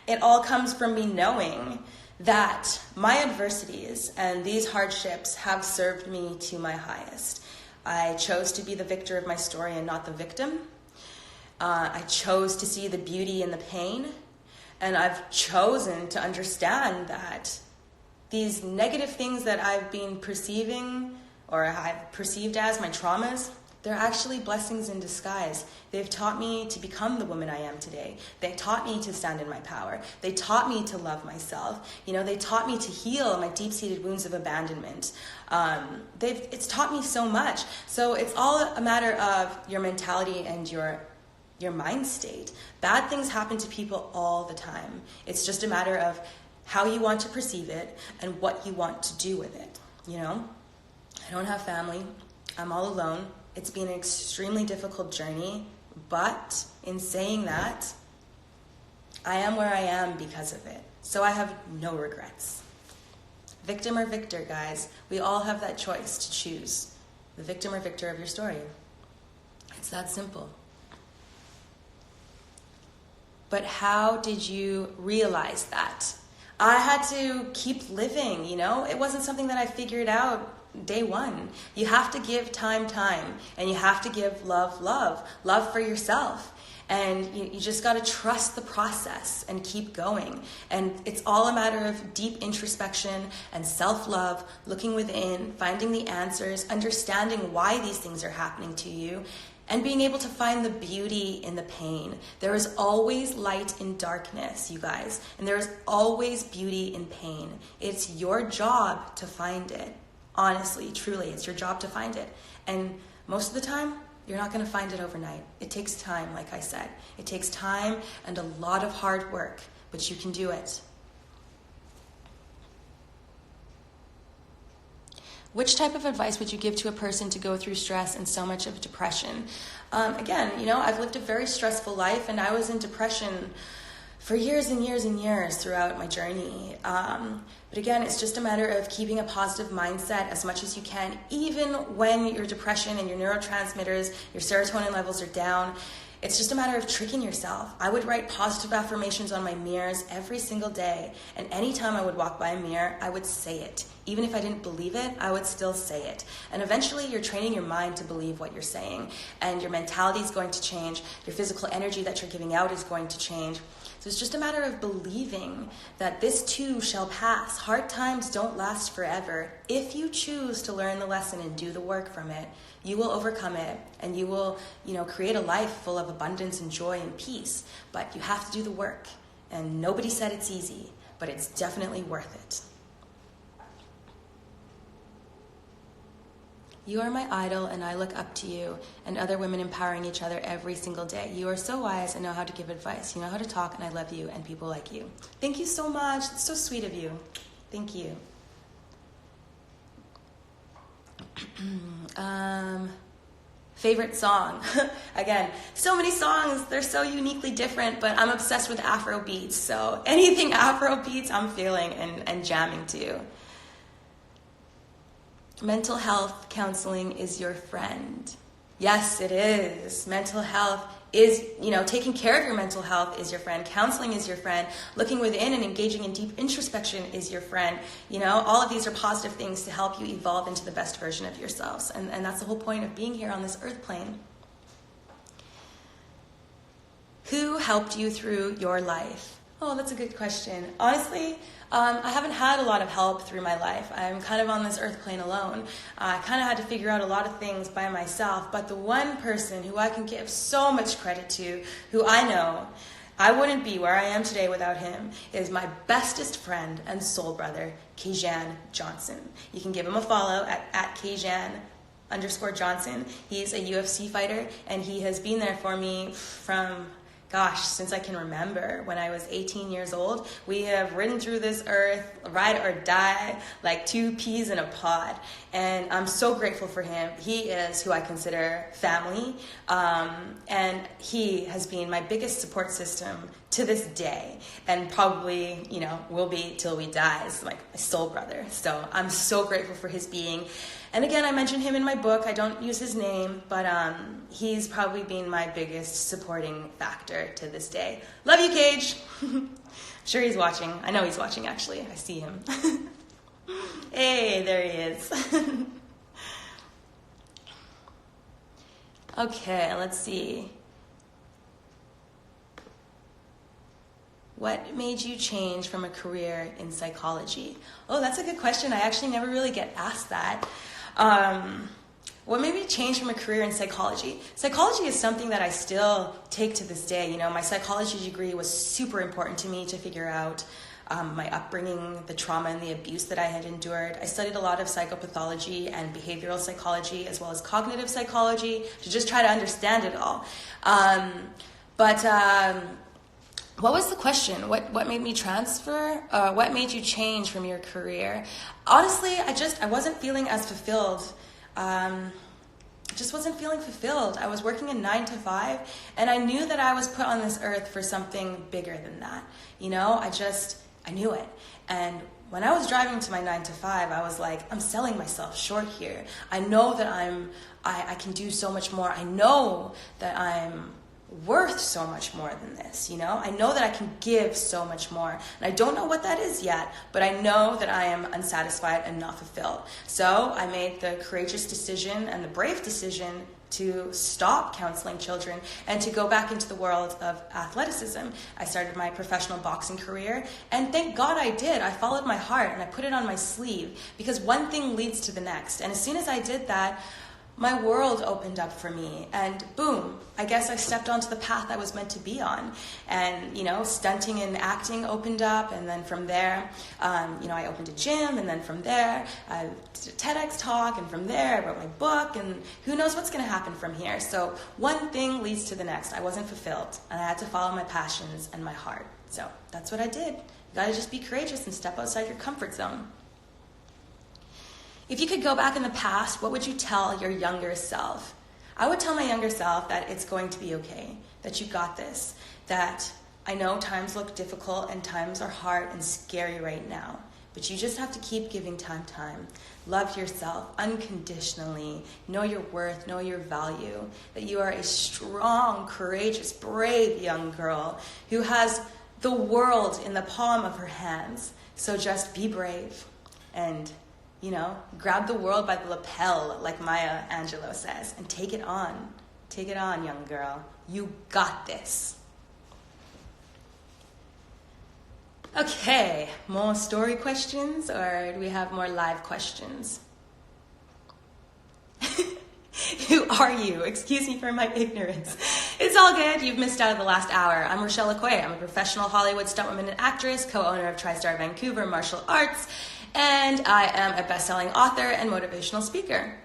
it all comes from me knowing that my adversities and these hardships have served me to my highest. I chose to be the victor of my story and not the victim. I chose to see the beauty in the pain, and I've chosen to understand that these negative things that I've been perceiving or I've perceived as my traumas, they're actually blessings in disguise. They've taught me to become the woman I am today. They taught me to stand in my power. They taught me to love myself. They taught me to heal my deep-seated wounds of abandonment. It's taught me so much. So it's all a matter of your mentality and your mind state. Bad things happen to people all the time. It's just a matter of how you want to perceive it and what you want to do with it. I don't have family. I'm all alone. It's been an extremely difficult journey, but in saying that, I am where I am because of it. So I have no regrets. Victim or victor, guys. We all have that choice to choose the victim or victor of your story. It's that simple. But how did you realize that? I had to keep living, you know? It wasn't something that I figured out day one. You have to give time, and you have to give love for yourself. And you just got to trust the process and keep going. And it's all a matter of deep introspection and self-love, looking within, finding the answers, understanding why these things are happening to you, and being able to find the beauty in the pain. There is always light in darkness, you guys. And there is always beauty in pain. It's your job to find it. Honestly, truly, it's your job to find it. And most of the time, you're not going to find it overnight. It takes time, like I said. It takes time and a lot of hard work, but you can do it. Which type of advice would you give to a person to go through stress and so much of depression? Again, I've lived a very stressful life, and I was in depression for years and years and years throughout my journey. But again, it's just a matter of keeping a positive mindset as much as you can, even when your depression and your neurotransmitters, your serotonin levels are down. It's just a matter of tricking yourself. I would write positive affirmations on my mirrors every single day. And anytime I would walk by a mirror, I would say it. Even if I didn't believe it, I would still say it. And eventually you're training your mind to believe what you're saying. And your mentality is going to change. Your physical energy that you're giving out is going to change. So it's just a matter of believing that this too shall pass. Hard times don't last forever. If you choose to learn the lesson and do the work from it, you will overcome it, and you will, create a life full of abundance and joy and peace. But you have to do the work. And nobody said it's easy, but it's definitely worth it. You are my idol, and I look up to you and other women empowering each other every single day. You are so wise and know how to give advice. You know how to talk, and I love you and people like you. Thank you so much. It's so sweet of you. Thank you. Favorite song? Again, so many songs. They're so uniquely different, but I'm obsessed with Afro beats. So anything Afro beats, I'm feeling and jamming to. Mental health counseling is your friend. Yes, it is. Mental health is, taking care of your mental health is your friend. Counseling is your friend. Looking within and engaging in deep introspection is your friend. All of these are positive things to help you evolve into the best version of yourselves. And that's the whole point of being here on this earth plane. Who helped you through your life? Oh, that's a good question. Honestly, I haven't had a lot of help through my life. I'm kind of on this earth plane alone. I kind of had to figure out a lot of things by myself, but the one person who I can give so much credit to, who I know I wouldn't be where I am today without him, is my bestest friend and soul brother, Kajan Johnson. You can give him a follow at Kajan_Johnson. He's a UFC fighter, and he has been there for me from since I can remember. When I was 18 years old, we have ridden through this earth, ride or die, like two peas in a pod. And I'm so grateful for him. He is who I consider family. And he has been my biggest support system to this day. And probably, will be till we die. It's like my soul brother. So I'm so grateful for his being. And again, I mention him in my book. I don't use his name, but he's probably been my biggest supporting factor to this day. Love you, Cage. I'm sure he's watching. I know he's watching, actually. I see him. Hey, there he is. Okay, let's see. What made you change from a career in psychology? Oh, that's a good question. I actually never really get asked that. What made me change from a career in psychology? Psychology is something that I still take to this day. My psychology degree was super important to me to figure out my upbringing, the trauma and the abuse that I had endured. I studied a lot of psychopathology and behavioral psychology, as well as cognitive psychology, to just try to understand it all. What was the question? What made me transfer? What made you change from your career? Honestly, I wasn't feeling as fulfilled. Just wasn't feeling fulfilled. I was working a 9 to 5, and I knew that I was put on this earth for something bigger than that. I knew it. And when I was driving to my 9 to 5, I was like, I'm selling myself short here. I know that I can do so much more. I know that I'm worth so much more than this, you know? I know that I can give so much more. And I don't know what that is yet, but I know that I am unsatisfied and not fulfilled. So I made the courageous decision and the brave decision to stop counseling children and to go back into the world of athleticism. I started my professional boxing career, and thank God I did. I followed my heart and I put it on my sleeve, because one thing leads to the next. And as soon as I did that, my world opened up for me, and boom, I guess I stepped onto the path I was meant to be on. And, you know, stunting and acting opened up, and then from there, I opened a gym, and then from there, I did a TEDx talk, and from there, I wrote my book, and who knows what's going to happen from here. So one thing leads to the next. I wasn't fulfilled, and I had to follow my passions and my heart. So that's what I did. You got to just be courageous and step outside your comfort zone. If you could go back in the past, what would you tell your younger self? I would tell my younger self that it's going to be okay, that you got this, that I know times look difficult and times are hard and scary right now, but you just have to keep giving time. Love yourself unconditionally, know your worth, know your value, that you are a strong, courageous, brave young girl who has the world in the palm of her hands. So just be brave and, you know, grab the world by the lapel, like Maya Angelou says, and take it on. Take it on, young girl. You got this. Okay, more story questions, or do we have more live questions? Who are you? Excuse me for my ignorance. It's all good. You've missed out on the last hour. I'm Rochelle okoye. I'm a professional Hollywood stuntwoman and actress, co-owner of TriStar Vancouver Martial Arts, and I am a best-selling author and motivational speaker.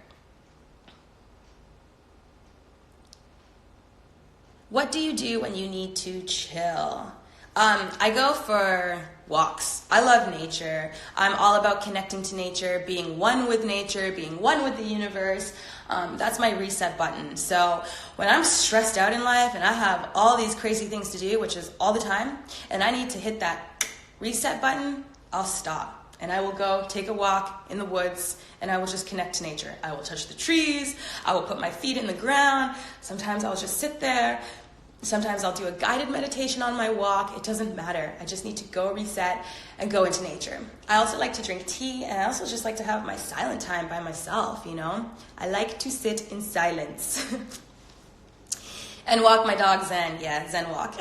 What do you do when you need to chill? I go for walks. I love nature. I'm all about connecting to nature, being one with nature, being one with the universe. That's my reset button. So when I'm stressed out in life and I have all these crazy things to do, which is all the time, and I need to hit that reset button, I'll stop. And I will go take a walk in the woods, and I will just connect to nature. I will touch the trees. I will put my feet in the ground. Sometimes I'll just sit there. Sometimes I'll do a guided meditation on my walk. It doesn't matter. I just need to go reset and go into nature. I also like to drink tea, and I also just like to have my silent time by myself, you know? I like to sit in silence. And walk my dog Zen. Yeah, Zen walk.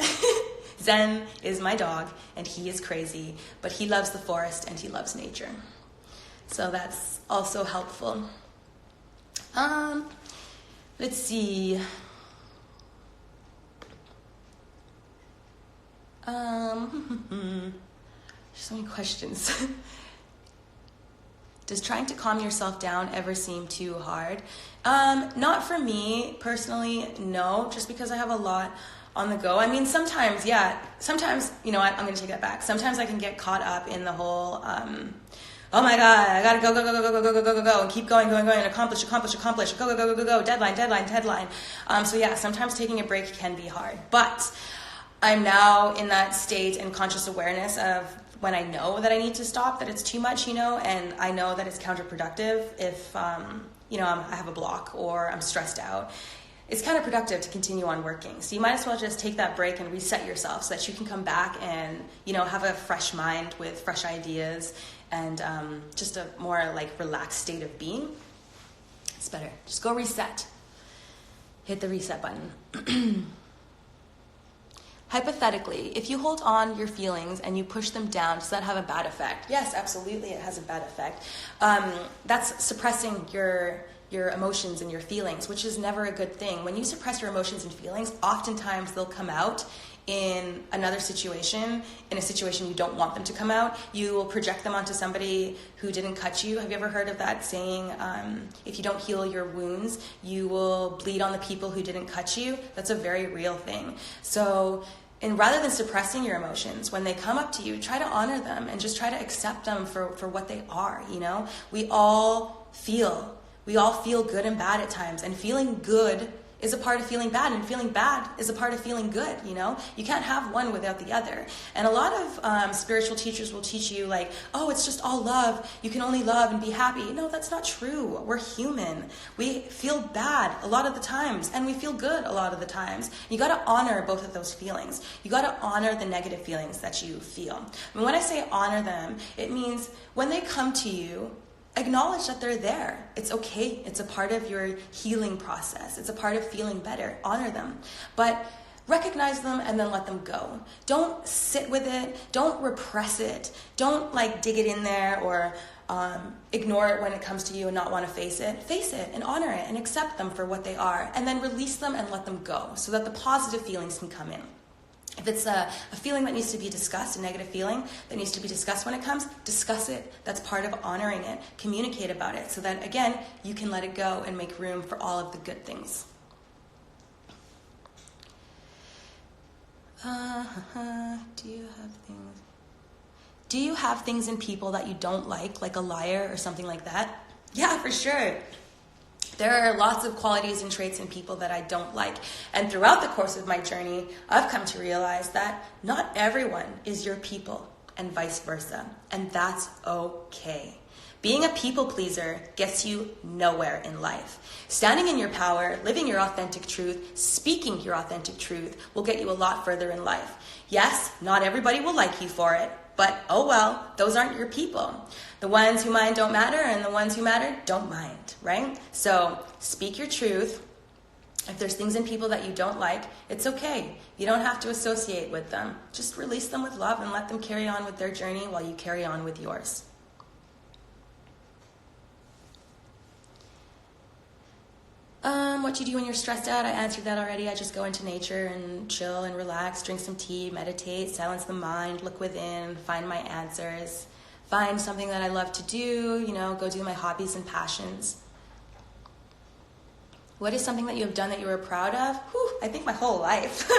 Zen is my dog, and he is crazy, but he loves the forest and he loves nature. So that's also helpful. Let's see. There's so many questions. Does trying to calm yourself down ever seem too hard? Not for me personally, no, just because I have a lot on the go. I mean, sometimes, yeah. Sometimes, you know what, I'm going to take that back. Sometimes I can get caught up in the whole, oh my God, I got to go, and keep going, and accomplish, go, deadline. So yeah, sometimes taking a break can be hard. But I'm now in that state and conscious awareness of when I know that I need to stop, that it's too much, you know, and I know that it's counterproductive if, you know, I have a block or I'm stressed out. It's counterproductive to continue on working. So you might as well just take that break and reset yourself so that you can come back and, you know, have a fresh mind with fresh ideas and just a more like relaxed state of being. It's better. Just go reset. Hit the reset button. Hypothetically, if you hold on your feelings and you push them down, does that have a bad effect? Yes, absolutely, it has a bad effect. That's suppressing your emotions and your feelings, which is never a good thing. When you suppress your emotions and feelings, oftentimes they'll come out in another situation, in a situation you don't want them to come out. You will project them onto somebody who didn't cut you. Have you ever heard of that saying, if you don't heal your wounds, you will bleed on the people who didn't cut you? That's a very real thing. So, and rather than suppressing your emotions, when they come up to you, try to honor them and just try to accept them for what they are, you know? We all feel good and bad at times, and feeling good is a part of feeling bad, and feeling bad is a part of feeling good, you know? You can't have one without the other. And a lot of spiritual teachers will teach you like, oh, it's just all love. You can only love and be happy. No, that's not true. We're human. We feel bad a lot of the times, and we feel good a lot of the times. You got to honor both of those feelings. You got to honor the negative feelings that you feel. And when I say honor them, it means when they come to you, acknowledge that they're there. It's okay. It's a part of your healing process. It's a part of feeling better. Honor them. But recognize them and then let them go. Don't sit with it. Don't repress it. Don't like dig it in there or ignore it when it comes to you and not want to face it. Face it and honor it and accept them for what they are, and then release them and let them go so that the positive feelings can come in. If it's a feeling that needs to be discussed, a negative feeling that needs to be discussed when it comes, discuss it. That's part of honoring it. Communicate about it so that, again, you can let it go and make room for all of the good things. Do you have things in people that you don't like a liar or something like that? Yeah, for sure. There are lots of qualities and traits in people that I don't like. And throughout the course of my journey, I've come to realize that not everyone is your people and vice versa. And that's okay. Being a people pleaser gets you nowhere in life. Standing in your power, living your authentic truth, speaking your authentic truth will get you a lot further in life. Yes, not everybody will like you for it. But, oh well, those aren't your people. The ones who mind don't matter, and the ones who matter don't mind, right? So speak your truth. If there's things in people that you don't like, it's okay. You don't have to associate with them. Just release them with love and let them carry on with their journey while you carry on with yours. What you do when you're stressed out, I answered that already. I just go into nature and chill and relax, drink some tea, meditate, silence the mind, look within, find my answers, find something that I love to do, go do my hobbies and passions. What is something that you have done that you were proud of? Whew, I think my whole life.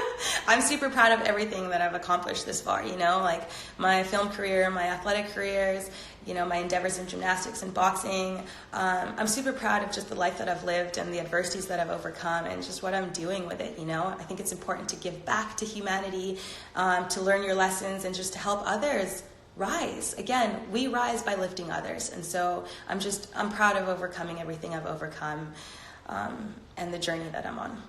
I'm super proud of everything that I've accomplished this far, like my film career, my athletic careers, my endeavors in gymnastics and boxing. I'm super proud of just the life that I've lived and the adversities that I've overcome and just what I'm doing with it, I think it's important to give back to humanity, to learn your lessons and just to help others rise. Again, we rise by lifting others. And so I'm proud of overcoming everything I've overcome. And the journey that I'm on.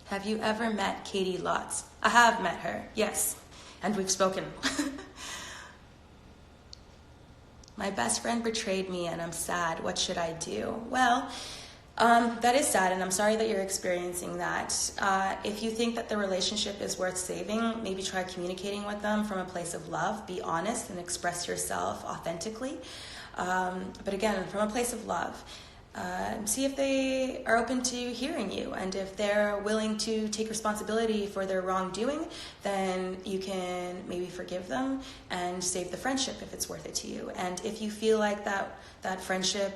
Have you ever met Katie Lotz? I have met her, yes, and we've spoken. My best friend betrayed me and I'm sad. What should I do? Well, that is sad, and I'm sorry that you're experiencing that. If you think that the relationship is worth saving, maybe try communicating with them from a place of love. Be honest and express yourself authentically. But again, from a place of love. See if they are open to hearing you, and if they're willing to take responsibility for their wrongdoing, then you can maybe forgive them and save the friendship if it's worth it to you. And if you feel like that friendship,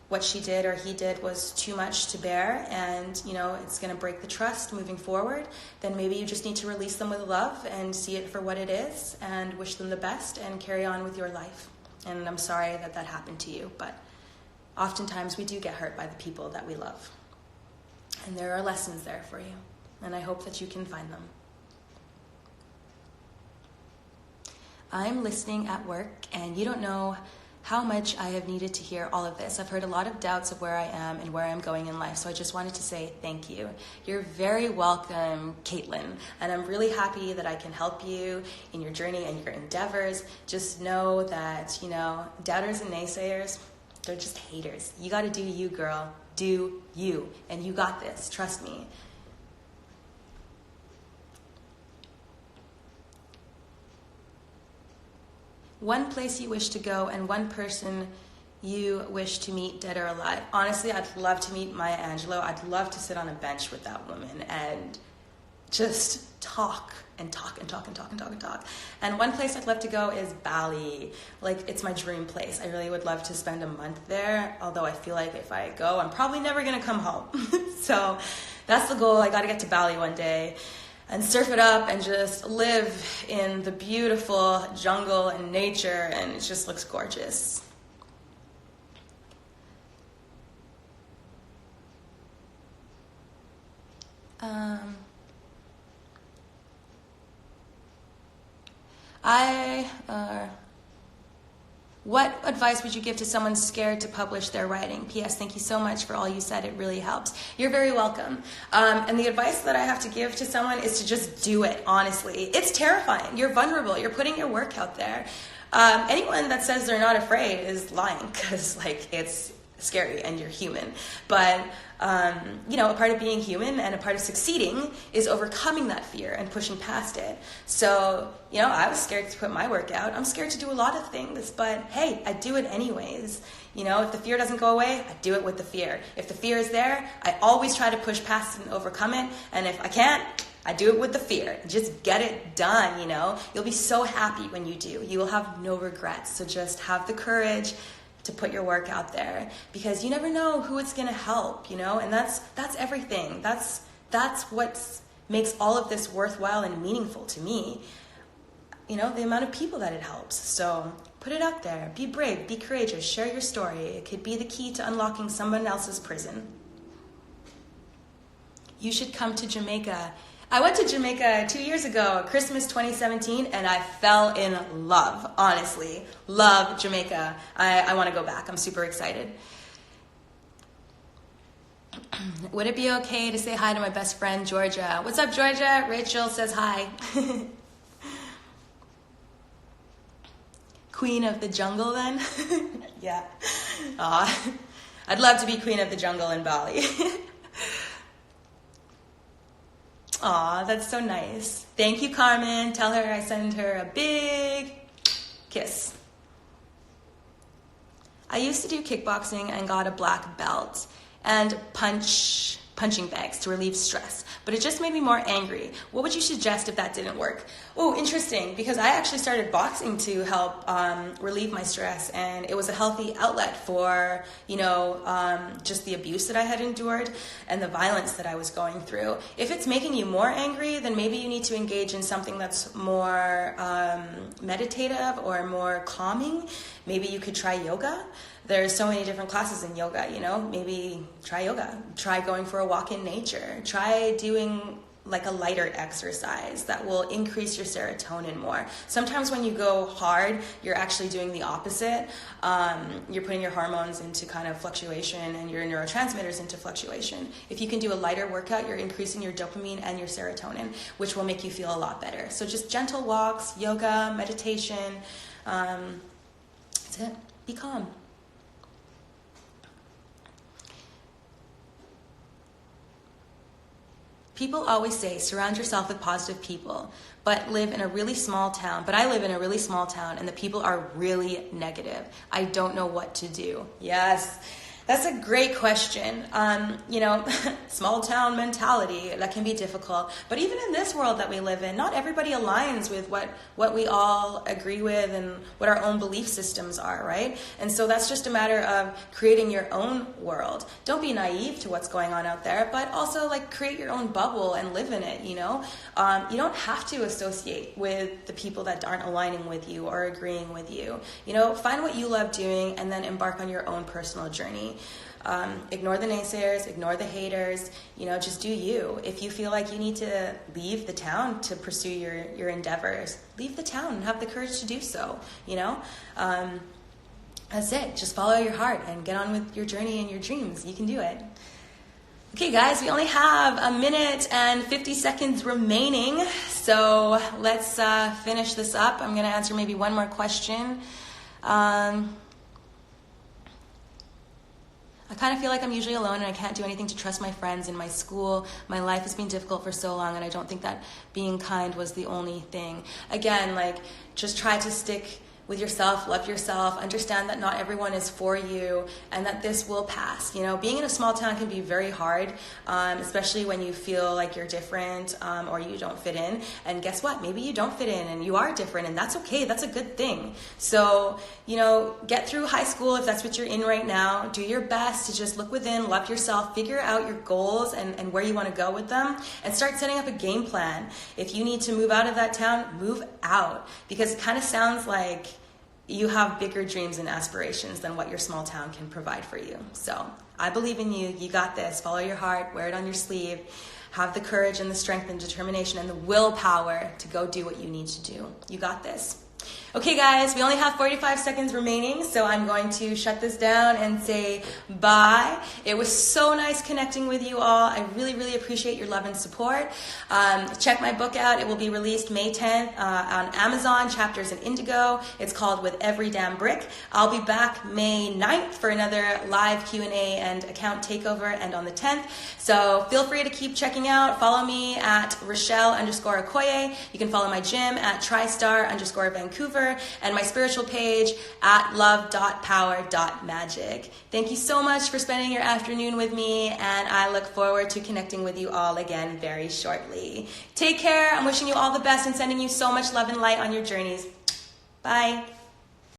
what she did or he did was too much to bear, and it's going to break the trust moving forward, then maybe you just need to release them with love and see it for what it is and wish them the best and carry on with your life. And I'm sorry that happened to you, but oftentimes we do get hurt by the people that we love. And there are lessons there for you. And I hope that you can find them. I'm listening at work, and you don't know how much I have needed to hear all of this. I've heard a lot of doubts of where I am and where I'm going in life, so I just wanted to say thank you. You're very welcome, Caitlin, and I'm really happy that I can help you in your journey and your endeavors. Just know that, doubters and naysayers, they're just haters. You got to do you, girl. Do you. And you got this. Trust me. One place you wish to go and one person you wish to meet, dead or alive. Honestly, I'd love to meet Maya Angelou. I'd love to sit on a bench with that woman and just talk and talk and talk and talk and talk and talk. And one place I'd love to go is Bali. It's my dream place. I really would love to spend a month there, although I feel like if I go, I'm probably never gonna come home. So that's the goal. I gotta get to Bali one day and surf it up and just live in the beautiful jungle and nature, and it just looks gorgeous. Um, What advice would you give to someone scared to publish their writing? P.S. Thank you so much for all you said. It really helps. You're very welcome. And the advice that I have to give to someone is to just do it, honestly. It's terrifying. You're vulnerable. You're putting your work out there. Anyone that says they're not afraid is lying, because it's scary and you're human. But a part of being human and a part of succeeding is overcoming that fear and pushing past it. So, I was scared to put my work out. I'm scared to do a lot of things, but hey, I do it anyways. If the fear doesn't go away, I do it with the fear. If the fear is there, I always try to push past it and overcome it. And if I can't, I do it with the fear. Just get it done, You'll be so happy when you do. You will have no regrets. So just have the courage to put your work out there, because you never know who it's going to help, and that's everything. That's what makes all of this worthwhile and meaningful to me, the amount of people that it helps. So put it out there, be brave, be courageous, share your story. It could be the key to unlocking someone else's prison. You should come to Jamaica. I went to Jamaica 2 years ago, Christmas 2017, and I fell in love, honestly. Love Jamaica. I want to go back. I'm super excited. Would it be okay to say hi to my best friend, Georgia? What's up, Georgia? Rachel says hi. Queen of the jungle, then? Yeah. I'd love to be queen of the jungle in Bali. Aw, that's so nice. Thank you, Carmen. Tell her I send her a big kiss. I used to do kickboxing and got a black belt and punching bags to relieve stress, but it just made me more angry. What would you suggest if that didn't work? Oh, interesting, because I actually started boxing to help relieve my stress, and it was a healthy outlet for, just the abuse that I had endured and the violence that I was going through. If it's making you more angry, then maybe you need to engage in something that's more meditative or more calming. Maybe you could try yoga. There's so many different classes in yoga, maybe try yoga. Try going for a walk in nature. Try doing like a lighter exercise that will increase your serotonin more. Sometimes when you go hard, you're actually doing the opposite. You're putting your hormones into kind of fluctuation and your neurotransmitters into fluctuation. If you can do a lighter workout, you're increasing your dopamine and your serotonin, which will make you feel a lot better. So just gentle walks, yoga, meditation. That's it. Be calm. People always say, surround yourself with positive people, but I live in a really small town, and the people are really negative. I don't know what to do. Yes, that's a great question. Small town mentality, that can be difficult. But even in this world that we live in, not everybody aligns with what we all agree with and what our own belief systems are, right? And so that's just a matter of creating your own world. Don't be naive to what's going on out there, but also create your own bubble and live in it, You don't have to associate with the people that aren't aligning with you or agreeing with you. Find what you love doing and then embark on your own personal journey. Ignore the naysayers, ignore the haters, just do you. If you feel like you need to leave the town to pursue your endeavors, leave the town and have the courage to do so, That's it. Just follow your heart and get on with your journey and your dreams. You can do it. Okay, guys, we only have 1 minute and 50 seconds remaining, so let's finish this up. I'm going to answer maybe one more question. I kind of feel like I'm usually alone and I can't do anything to trust my friends in my school. My life has been difficult for so long, and I don't think that being kind was the only thing. Again, just try to stick with yourself, love yourself, understand that not everyone is for you, and that this will pass. Being in a small town can be very hard, especially when you feel like you're different or you don't fit in. And guess what? Maybe you don't fit in and you are different, and that's okay. That's a good thing. So, get through high school if that's what you're in right now. Do your best to just look within, love yourself, figure out your goals and where you want to go with them, and start setting up a game plan. If you need to move out of that town, move out, because it kind of sounds like you have bigger dreams and aspirations than what your small town can provide for you. So I believe in you. You got this. Follow your heart. Wear it on your sleeve. have the courage and the strength and determination and the willpower to go do what you need to do. You got this. Okay guys, we only have 45 seconds remaining, so I'm going to shut this down and say bye. It was so nice connecting with you all. I really, really appreciate your love and support. Check my book out. It will be released May 10th on Amazon, Chapters in Indigo. It's called With Every Damn Brick. I'll be back May 9th for another live Q&A and account takeover, and on the 10th. So feel free to keep checking out. Follow me at Rochelle_okoye. You can follow my gym at TriStar_Vancouver, and my spiritual page at love.power.magic. Thank you so much for spending your afternoon with me, and I look forward to connecting with you all again very shortly. Take care. I'm wishing you all the best and sending you so much love and light on your journeys. Bye.